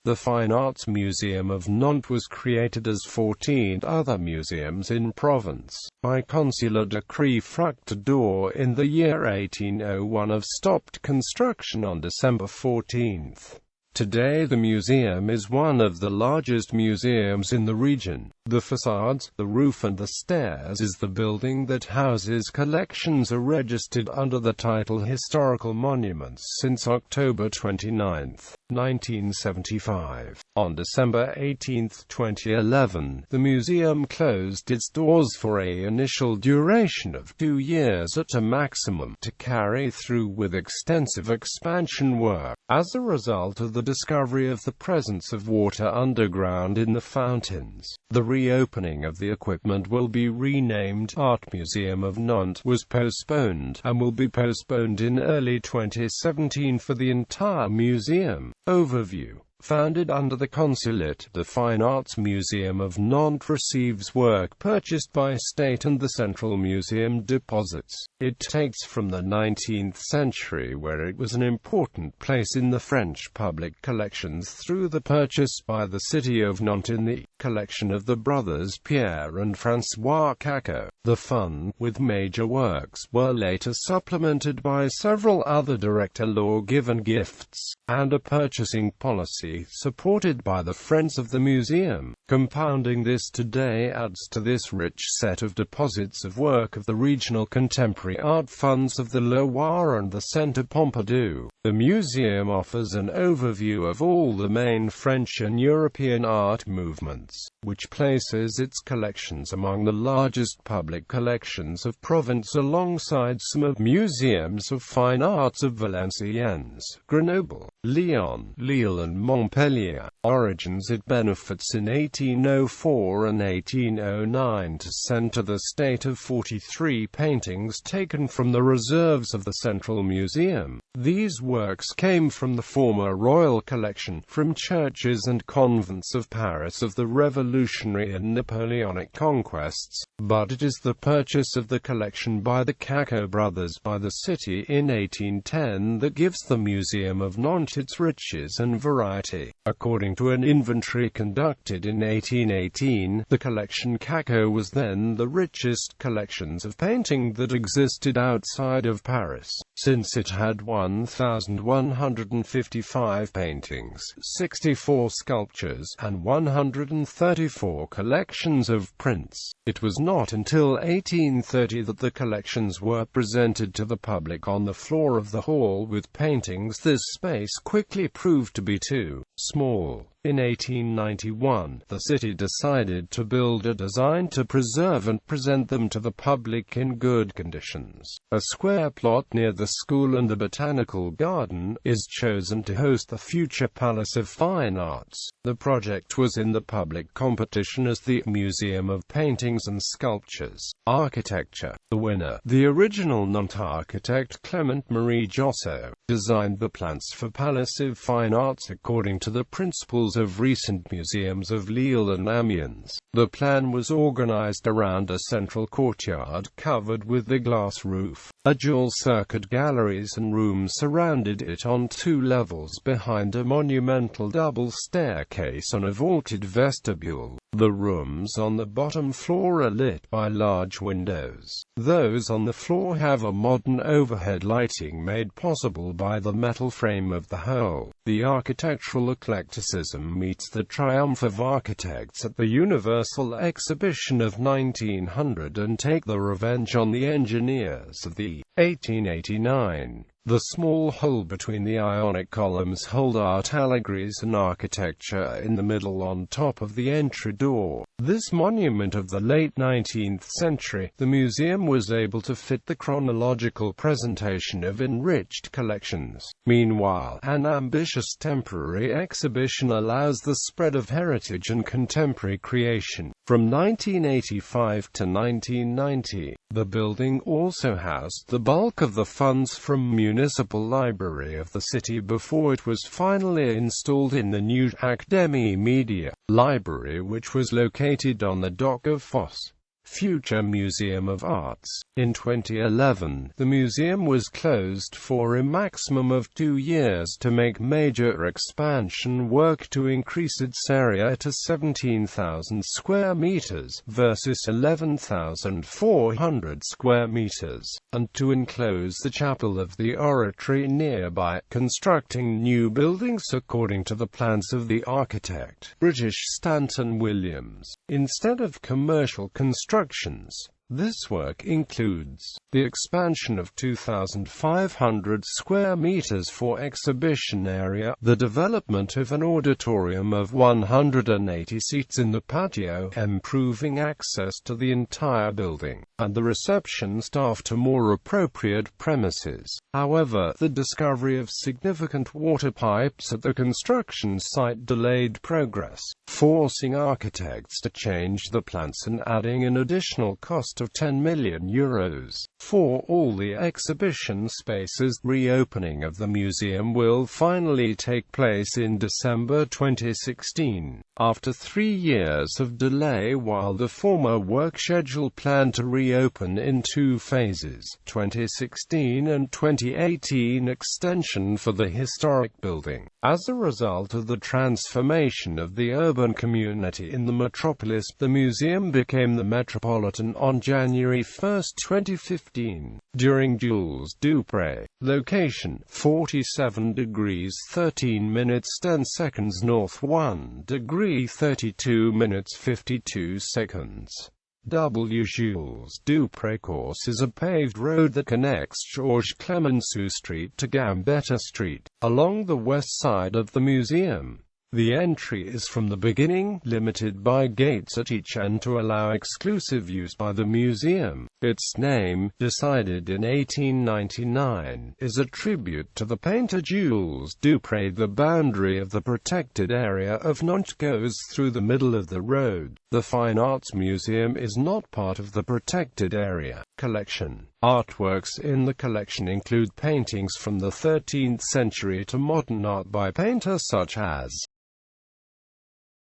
The Fine Arts Museum of Nantes was created as 14 other museums in Provence, by consular decree fructidor in the year 1801 of stopped construction on December 14. Today the museum is one of the largest museums in the region. The facades, the roof and the stairs is the building that houses collections are registered under the title Historical Monuments since October 29, 1975. On December 18, 2011, the museum closed its doors for an initial duration of 2 years at a maximum, to carry through with extensive expansion work, as a result of the discovery of the presence of water underground in the fountains. The reopening of the equipment will be renamed Art Museum of Nantes was postponed, and will be postponed in early 2017 for the entire museum. Overview. Founded under the consulate, the Fine Arts Museum of Nantes receives work purchased by state and the Central Museum deposits. It takes from the 19th century, where it was an important place in the French public collections, through the purchase by the city of Nantes in the collection of the brothers Pierre and François Cacot. The fund, with major works, were later supplemented by several other director law-given gifts, and a purchasing policy supported by the Friends of the Museum. Compounding this today adds to this rich set of deposits of work of the regional contemporary art funds of the Loire and the Centre Pompidou. The museum offers an overview of all the main French and European art movements, which places its collections among the largest public collections of Provence, alongside some of museums of fine arts of Valenciennes, Grenoble, Lyon, Lille and Montpellier. Origins. It benefits in 1804 and 1809 to send to the state of 43 paintings taken from the reserves of the Central Museum. These works came from the former royal collection, from churches and convents of Paris of the Revolutionary and Napoleonic conquests, but it is the purchase of the collection by the Cacot brothers by the city in 1810 that gives the Museum of Nantes its riches and variety. According to an inventory conducted in 1818, the collection Cacot was then the richest collections of painting that existed outside of Paris, since it had 1,155 paintings, 64 sculptures, and 134 collections of prints. It was not until 1830 that the collections were presented to the public on the floor of the hall with paintings. This space quickly proved to be too small. In 1891, the city decided to build a design to preserve and present them to the public in good conditions. A square plot near the school and the botanical garden is chosen to host the future Palace of Fine Arts. The project was in the public competition as the Museum of Paintings and Sculptures. Architecture. The winner, the original Nantes architect Clement Marie Jossot, designed the plans for Palace of Fine Arts according to the principles of recent museums of Lille and Amiens. The plan was organized around a central courtyard covered with a glass roof. A dual-circuit galleries and rooms surrounded it on 2 levels behind a monumental double staircase on a vaulted vestibule. The rooms on the bottom floor are lit by large windows. Those on the floor have a modern overhead lighting made possible by the metal frame of the whole. The architectural eclecticism meets the triumph of architects at the Universal Exhibition of 1900 and take the revenge on the engineers of the 1889. The small hole between the Ionic columns hold art allegories and architecture in the middle on top of the entry door. This monument of the late 19th century, the museum was able to fit the chronological presentation of enriched collections. Meanwhile, an ambitious temporary exhibition allows the spread of heritage and contemporary creation. From 1985 to 1990, the building also housed the bulk of the funds from municipal library of the city before it was finally installed in the new Académie Media library, which was located on the dock of Fosse. future Museum of Arts. In 2011, the museum was closed for a maximum of 2 years to make major expansion work to increase its area to 17,000 square meters versus 11,400 square meters, and to enclose the chapel of the oratory nearby, constructing new buildings according to the plans of the architect, British Stanton Williams, instead of commercial constructions. This work includes the expansion of 2,500 square meters for exhibition area, the development of an auditorium of 180 seats in the patio, improving access to the entire building, and the reception staff to more appropriate premises. However, the discovery of significant water pipes at the construction site delayed progress, forcing architects to change the plans and adding an additional cost of €10 million for all the exhibition spaces. Reopening of the museum will finally take place in December 2016, after 3 years of delay, while the former work schedule planned to reopen in 2 phases, 2016 and 2018 extension for the historic building. As a result of the transformation of the urban community in the metropolis, the museum became the Metropolitan on January 1, 2015. During Jules Dupré. Location: 47 degrees 13 minutes 10 seconds north, 1 degree 32 minutes 52 seconds. W. Jules Dupré Course is a paved road that connects Georges Clemenceau Street to Gambetta Street, along the west side of the museum. The entry is from the beginning, limited by gates at each end to allow exclusive use by the museum. Its name, decided in 1899, is a tribute to the painter Jules Dupré. The boundary of the protected area of Nantes goes through the middle of the road. The Fine Arts Museum is not part of the protected area. Collection. Artworks in the collection include paintings from the 13th century to modern art by painters such as